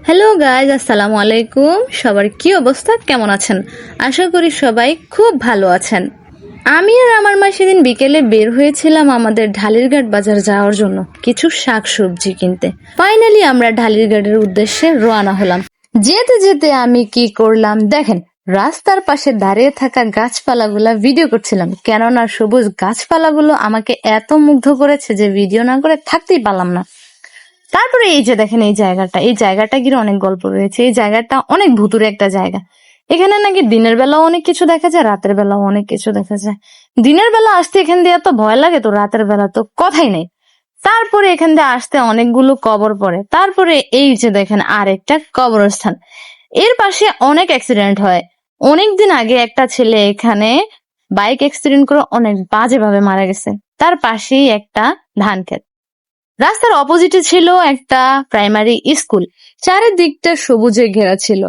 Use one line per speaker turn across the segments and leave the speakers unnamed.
Hello guys, আসসালামু আলাইকুম। সবার কি অবস্থা, কেমন আছেন? আশা করি সবাই খুব ভালো আছেন। আমি আর আমার মা সেদিন বিকেলে বের হয়েছিলাম আমাদের ঢালিরঘাট বাজার যাওয়ার জন্য কিছু শাক সবজি কিনতে। ফাইনালি আমরা ঢালিরঘাটের উদ্দেশ্যে রওনা হলাম। যেতে যেতে আমি কি করলাম দেখেন, রাস্তার পাশে দাঁড়িয়ে থাকা গাছপালাগুলা ভিডিও করছিলাম, কেননা সবুজ গাছপালাগুলো আমাকে এত মুগ্ধ করেছে যে ভিডিও না করে থাকতেই পারলাম না। তারপরে এই যে দেখেন, এই জায়গাটা ঘিরে অনেক গল্প রয়েছে। এই জায়গাটা অনেক ভুতুরে একটা জায়গা। এখানে নাকি দিনের বেলাও অনেক কিছু দেখা যায়, রাতের বেলাও অনেক কিছু দেখা যায়। দিনের বেলা আসতে এখান দিয়ে এত ভয় লাগে, তো রাতের বেলা তো কথাই নেই। তারপরে এখান দিয়ে আসতে অনেকগুলো কবর পড়ে। তারপরে এই যে দেখেন আরেকটা কবরস্থান। এর পাশে অনেক অ্যাক্সিডেন্ট হয়। অনেকদিন আগে একটা ছেলে এখানে বাইক অ্যাক্সিডেন্ট করে অনেক বাজেভাবে মারা গেছে। তার পাশেই একটা ধান ক্ষেত। রাস্তার অপোজিটে ছিল একটা প্রাইমারি স্কুল। চারিদিকটা সবুজে ঘেরা ছিল।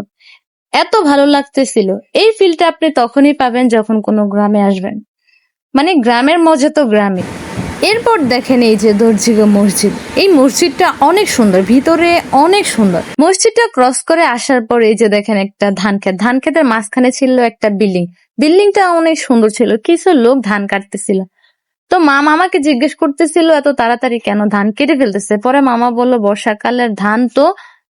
এত ভালো লাগতেছিল। এই ফিলটা আপনি তখনই পাবেন যখন কোনো গ্রামে আসবেন। মানে গ্রামের মজা তো গ্রামে। এরপর দেখেন এই যে দর্জিগো মসজিদ। এই মসজিদটা অনেক সুন্দর, ভিতরে অনেক সুন্দর। মসজিদটা ক্রস করে আসার পর এই যে দেখেন একটা ধান ক্ষেত। ধান ক্ষেতের মাঝখানে ছিল একটা বিল্ডিং। বিল্ডিংটা অনেক সুন্দর ছিল। কিছু লোক ধান কাটতেছিল। তো মামাকে জিজ্ঞেস করতেছিল এত তাড়াতাড়ি কেন ধান কেটে ফেলতেছে। পরে মামা বলল বর্ষাকালের ধান তো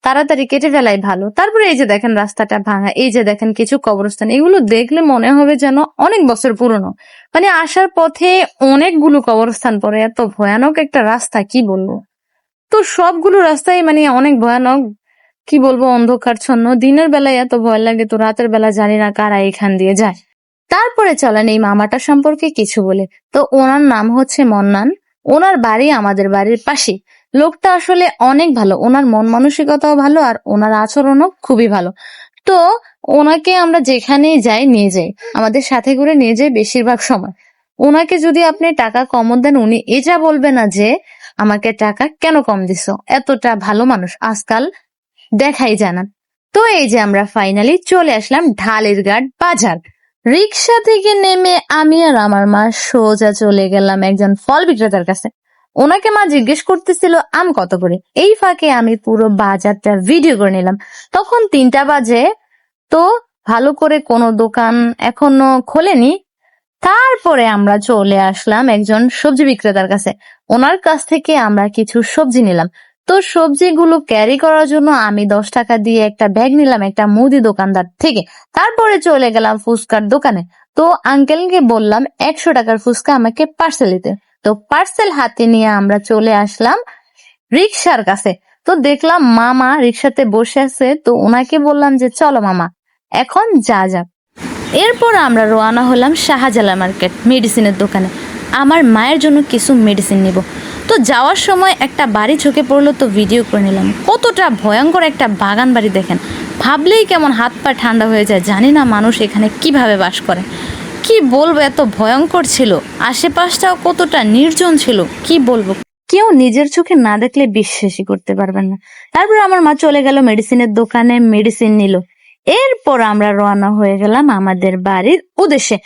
তাড়াতাড়ি কেটে ফেলাই ভালো। তারপরে এই যে দেখেন রাস্তাটা ভাঙা, এই যে দেখেন কিছু কবরস্থান। এগুলো দেখলে মনে হবে যেন অনেক বছর পুরনো। মানে আসার পথে অনেকগুলো কবরস্থান পড়ে। এত ভয়ানক একটা রাস্তা, কি বলবো। তো সবগুলো রাস্তায় মানে অনেক ভয়ানক, কি বলবো, অন্ধকারচ্ছন্ন। দিনের বেলায় এত ভয় লাগে, তো রাতের বেলা জানি না কারা এখান দিয়ে যায়। তারপরে চলেন এই মামাটা সম্পর্কে কিছু বলে। তো ওনার নাম হচ্ছে মন্নান। ওনার বাড়ি আমাদের বাড়ির পাশে। লোকটা আসলে অনেক ভালো। ওনার মন মানসিকতাও ভালো, আর ওনার আচরণও খুবই ভালো। তো ওনাকে আমরা যেখানেই যাই নিয়ে যাই, আমাদের সাথে করে নিয়ে যাই বেশিরভাগ সময়। ওনাকে যদি আপনি টাকা কমও দেন, উনি এটা বলবে না যে আমাকে টাকা কেন কম দিছো। এতটা ভালো মানুষ আজকাল দেখাই জানান। তো এই যে আমরা ফাইনালি চলে আসলাম ঢালিরঘাট বাজার। রিক্সা থেকে নেমে আমি আর আমার মা সোজা চলে গেলাম একজন ফল বিক্রেতার কাছে। ওনাকে মা জিজ্ঞেস করতেছিল আম কত করে। এই ফাঁকে আমি পুরো বাজারটা ভিডিও করে নিলাম। তখন 3টা বাজে। তো ভালো করে কোনো দোকান এখনো খোলেনি। তারপরে আমরা চলে আসলাম একজন সবজি বিক্রেতার কাছে। ওনার কাছ থেকে আমরা কিছু সবজি নিলাম। তো সবজিগুলো ক্যারি করার জন্য আমি 10 টাকা দিয়ে একটা ব্যাগ নিলাম একটা মুদি দোকানদার থেকে। তারপরে চলে গেলাম ফুচকার দোকানে। তো আঙ্কেলকে বললাম 100 টাকার ফুচকা আমাকে পার্সেল দিতে। তো পার্সেল হাতে নিয়ে আমরা চলে আসলাম রিক্সার কাছে। তো দেখলাম মামা রিক্সাতে বসে আছে। তো ওনাকে বললাম যে চলো মামা, এখন যা যাক। এরপর আমরা রওনা হলাম শাহজালাল মার্কেট মেডিসিনের দোকানে। আমার মায়ের জন্য কিছু মেডিসিন নিব। তো যাওয়ার সময় একটা বাড়ি চোখে পড়লো, তো ভিডিও করে নিলাম। কতটা ভয়ঙ্কর একটা বাগান বাড়ি দেখেন, ভাবলেই কেমন হাত পা ঠান্ডা হয়ে যায়। জানি না মানুষ এখানে কিভাবে বাস করে। কি বলবো, এত ভয়ঙ্কর ছিল। আশেপাশটাও কতটা নির্জন ছিল, কি বলবো। কেউ নিজের চোখে না দেখলে বিশ্বাসই করতে পারবেন না। তারপর আমার মা চলে গেল মেডিসিনের দোকানে, মেডিসিন নিল। এরপর আমরা রওনা হয়ে গেলাম আমাদের বাড়ির উদ্দেশ্যে।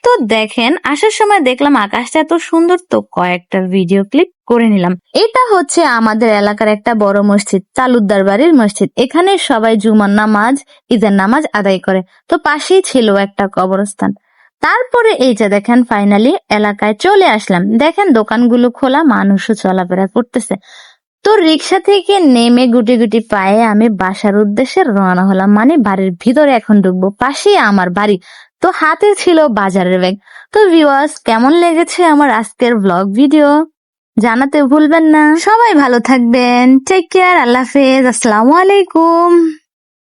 তো দেখেন আসার সময় দেখলাম আকাশটা এত সুন্দর, তো কয়েকটা ভিডিও ক্লিপ করে নিলাম। এটা হচ্ছে আমাদের এলাকার একটা বড় মসজিদ, তালুকদার বাড়ির মসজিদ। এখানে সবাই জুমার নামাজ, ঈদের নামাজ আদায় করে। তো পাশেই ছিল একটা কবরস্থান। তারপরে এই যে দেখেন ফাইনালি এলাকায় চলে আসলাম। দেখেন দোকানগুলো খোলা, মানুষও চলাফেরা করতেছে। তো রিক্সা থেকে নেমে গুটি গুটি পায়ে আমি বাসার উদ্দেশ্যে রওনা হলাম। মানে বাড়ির ভিতরে এখন ঢুকবো, পাশেই আমার বাড়ি। তো হাতে ছিল বাজারের ব্যাগ। তো ভিউয়ার্স, কেমন লেগেছে আমার আজকের ব্লগ ভিডিও জানাতে ভুলবেন না। সবাই ভালো থাকবেন। Take care. আল্লাহ হাফেজ। আসসালামু আলাইকুম।